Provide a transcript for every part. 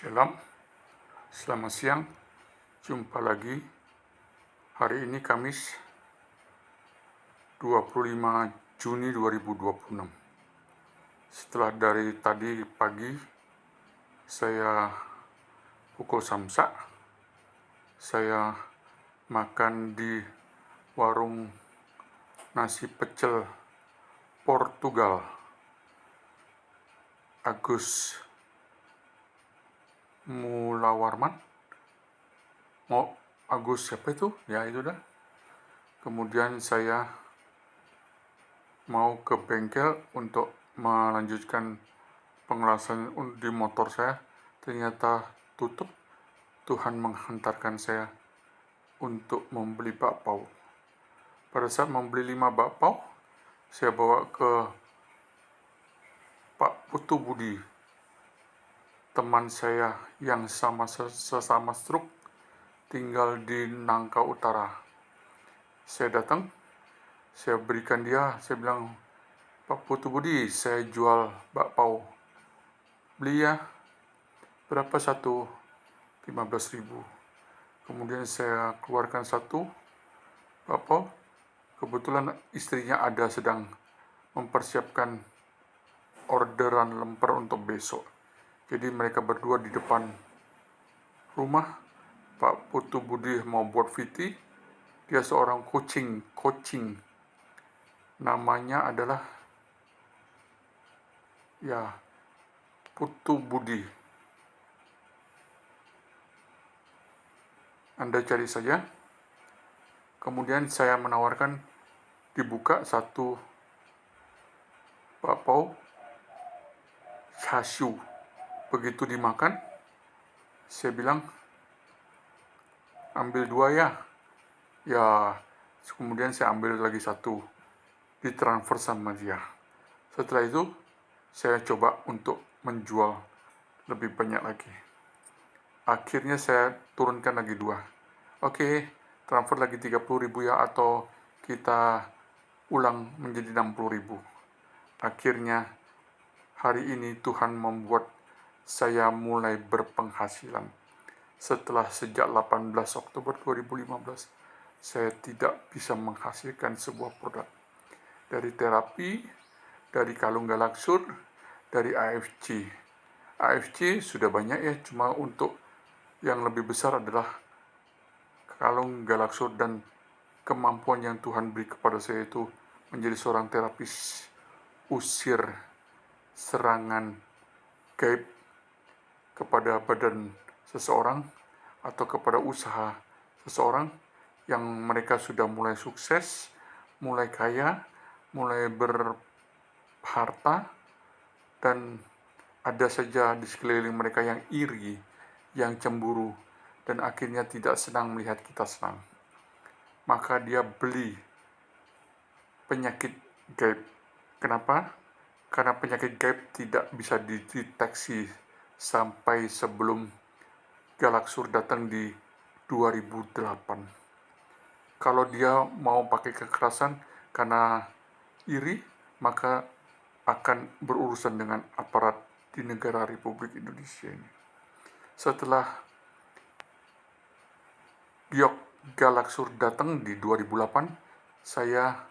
Shalom, selamat siang, jumpa lagi. Hari ini Kamis 25 Juni 2026. Setelah dari tadi pagi saya pukul samsa, saya makan di warung nasi pecel Portugal, Agus Mulawarman. Agus siapa itu? Ya itu dah. Kemudian saya mau ke bengkel untuk melanjutkan pengelasan di motor saya. Ternyata tutup. Tuhan menghantarkan saya untuk membeli bakpao. Pada saat membeli 5 bakpao, saya bawa ke Pak Putu Budi, teman saya yang sesama stroke, tinggal di Nangka Utara. Saya datang, saya berikan dia, saya bilang, Pak Putu Budi, saya jual bakpao. Beli ya, berapa satu? 15.000. Kemudian saya keluarkan satu bakpao. Kebetulan istrinya ada sedang mempersiapkan orderan lemper untuk besok. Jadi mereka berdua di depan rumah. Pak Putu Budi mau buat VT. Dia seorang coaching. Namanya adalah Putu Budi. Anda cari saja. Kemudian saya menawarkan dibuka satu bakpao chashu. Begitu dimakan, saya bilang, ambil 2 ya. Ya, kemudian saya ambil lagi satu, ditransfer sama dia. Setelah itu, saya coba untuk menjual lebih banyak lagi. Akhirnya saya turunkan lagi 2. Oke, transfer lagi 30.000 ya, atau kita ulang menjadi 60.000. Akhirnya hari ini Tuhan membuat saya mulai berpenghasilan. Setelah sejak 18 Oktober 2015, saya tidak bisa menghasilkan sebuah produk. Dari terapi, dari kalung galaksur, dari AFC. AFC sudah banyak ya, cuma untuk yang lebih besar adalah kalung galaksur, dan kemampuan yang Tuhan beri kepada saya itu menjadi seorang terapis usir serangan gaib kepada badan seseorang atau kepada usaha seseorang yang mereka sudah mulai sukses, mulai kaya, mulai berharta, dan ada saja di sekeliling mereka yang iri, yang cemburu, dan akhirnya tidak senang melihat kita senang. Maka dia beli penyakit gaib. Kenapa? Karena penyakit gaib tidak bisa dideteksi sampai sebelum Galaksur datang di 2008. Kalau dia mau pakai kekerasan karena iri, maka akan berurusan dengan aparat di negara Republik Indonesia ini. Setelah Giok Galaksur datang di 2008, saya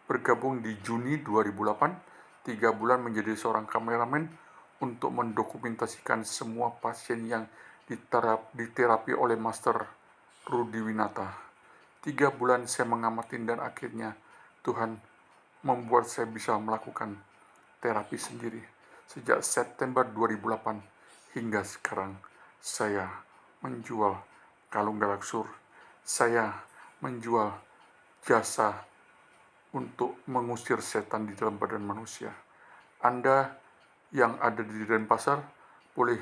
bergabung di Juni 2008, 3 bulan menjadi seorang kameramen untuk mendokumentasikan semua pasien yang diterapi oleh Master Rudi Winata. 3 bulan saya ngamatin, dan akhirnya Tuhan membuat saya bisa melakukan terapi sendiri. Sejak September 2008 hingga sekarang, saya menjual kalung galaksur. Saya menjual jasa untuk mengusir setan di dalam badan manusia. Anda yang ada di Denpasar boleh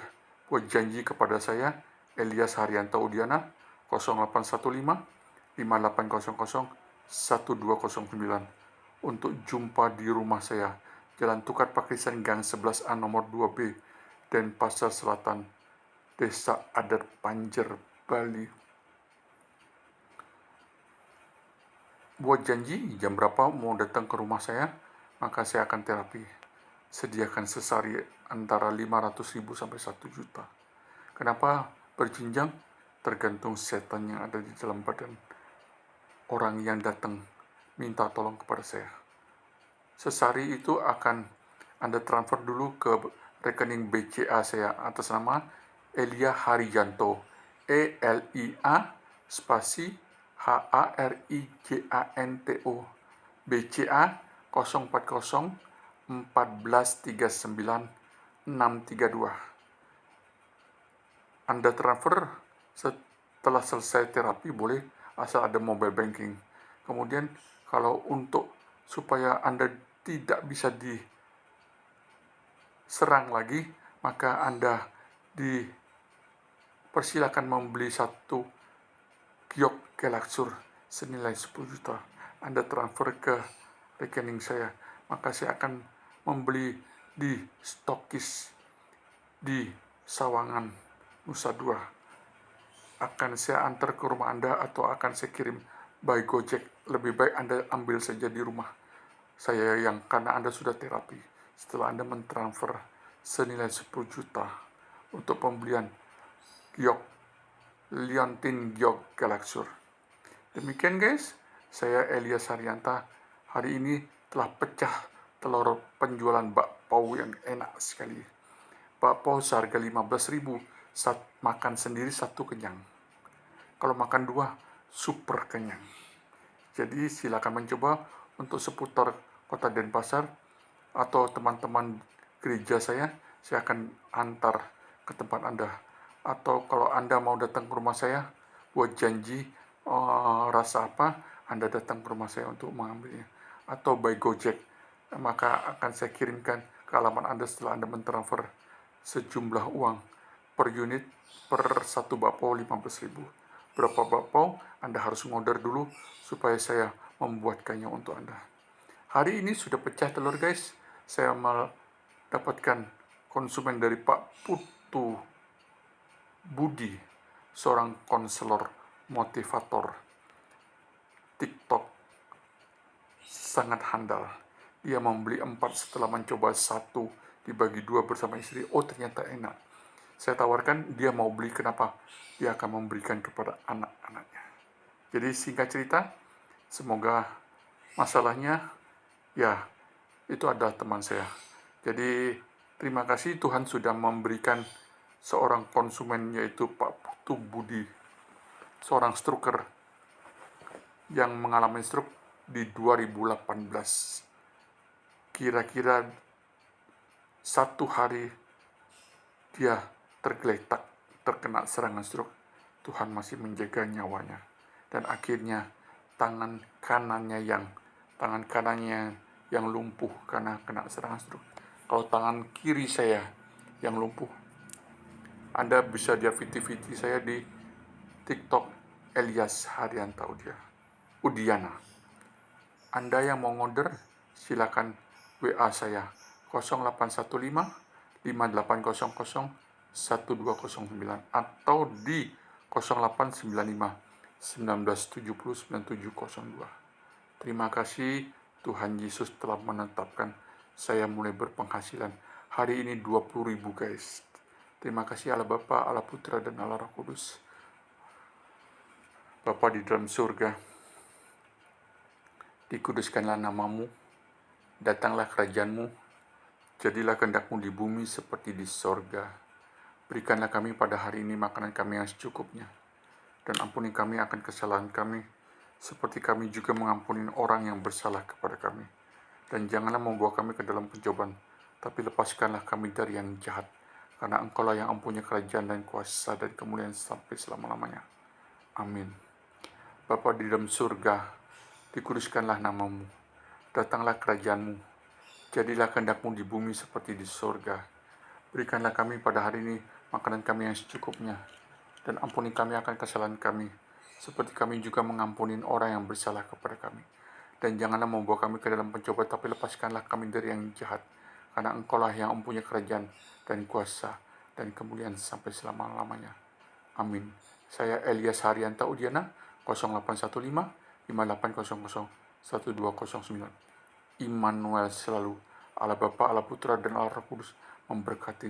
buat janji kepada saya, Elias Haryanto Udiana, 0815 5800 1209, untuk jumpa di rumah saya, Jalan Tukar Pakrisan Gang 11A nomor 2B, Denpasar Selatan, Desa Adat Panjer, Bali. Buat janji jam berapa mau datang ke rumah saya, maka saya akan terapi. Sediakan sesari antara 500.000 sampai 1 juta. Kenapa berjenjang? Tergantung setan yang ada di dalam badan orang yang datang minta tolong kepada saya. Sesari itu akan Anda transfer dulu ke rekening BCA saya atas nama Elia Haryanto, ELIA spasi HARIJANTO, BCA 040 1439 632. Anda transfer setelah selesai terapi boleh, asal ada mobile banking. Kemudian kalau untuk supaya Anda tidak bisa diserang lagi, maka Anda dipersilakan membeli satu giok Galaxur senilai 10 juta. Anda transfer ke rekening saya, maka saya akan membeli di Stokis di Sawangan Nusa Dua. Akan saya antar ke rumah Anda atau akan saya kirim by Gojek. Lebih baik Anda ambil saja di rumah saya karena Anda sudah terapi. Setelah Anda mentransfer senilai 10 juta untuk pembelian giok Liontin Giok Galaxur. Demikian guys, saya Elias Haryanta. Hari ini telah pecah telur penjualan bakpao yang enak sekali. Bakpao seharga 15.000, makan sendiri satu kenyang. Kalau makan dua, super kenyang. Jadi silakan mencoba untuk seputar kota Denpasar atau teman-teman gereja saya akan antar ke tempat Anda. Atau kalau Anda mau datang ke rumah saya, buat janji rasa apa, Anda datang ke rumah saya untuk mengambilnya. Atau by Gojek, maka akan saya kirimkan ke alamat Anda setelah Anda mentransfer sejumlah uang per unit per satu bakpao 15.000. Berapa bakpao Anda harus ngorder dulu supaya saya membuatkannya untuk Anda. Hari ini sudah pecah telur guys. Saya mendapatkan konsumen dari Pak Putu Budi, seorang konselor motivator TikTok sangat handal. Dia membeli 4 setelah mencoba 1 dibagi 2 bersama istri. Oh ternyata enak. Saya tawarkan, dia mau beli, kenapa? Dia akan memberikan kepada anak-anaknya. Jadi singkat cerita, semoga masalahnya ya itu adalah teman saya. Jadi terima kasih Tuhan sudah memberikan seorang konsumen yaitu Pak Putu Budi, seorang stroker yang mengalami stroke di 2018. Kira-kira 1 hari dia tergeletak, terkena serangan stroke. Tuhan masih menjaga nyawanya. Dan akhirnya tangan kanannya yang lumpuh karena kena serangan stroke. Kalau tangan kiri saya yang lumpuh, Anda bisa lihat video-video saya di TikTok Elias Haryanta Udiana. Anda yang mau ngorder, silakan WA saya 0815 5800 1209 atau di 0895 1970 9702. Terima kasih, Tuhan Yesus telah menetapkan saya mulai berpenghasilan. Hari ini 20.000 guys. Terima kasih Allah Bapa, Allah Putra, dan Allah Roh Kudus. Bapa di dalam surga, dikuduskanlah namamu, datanglah kerajaanmu, jadilah kehendak-Mu di bumi seperti di sorga. Berikanlah kami pada hari ini makanan kami yang secukupnya, dan ampuni kami akan kesalahan kami, seperti kami juga mengampuni orang yang bersalah kepada kami. Dan janganlah membawa kami ke dalam pencobaan, tapi lepaskanlah kami dari yang jahat, karena Engkau-lah yang mempunyai kerajaan dan kuasa dan kemuliaan sampai selama-lamanya. Amin. Bapa di dalam surga, dikuduskanlah namamu, datanglah kerajaan-Mu, jadilah kehendak-Mu di bumi seperti di surga. Berikanlah kami pada hari ini makanan kami yang secukupnya, dan ampuni kami akan kesalahan kami, seperti kami juga mengampuni orang yang bersalah kepada kami. Dan janganlah membawa kami ke dalam pencobaan, tapi lepaskanlah kami dari yang jahat, karena Engkau-lah yang mempunyai kerajaan dan kuasa dan kemuliaan sampai selama-lamanya. Amin. Saya Elias Haryanta Udiana, 0815 5800 1209. Immanuel selalu, Allah Bapa, Allah Putra, dan Allah Roh Kudus memberkati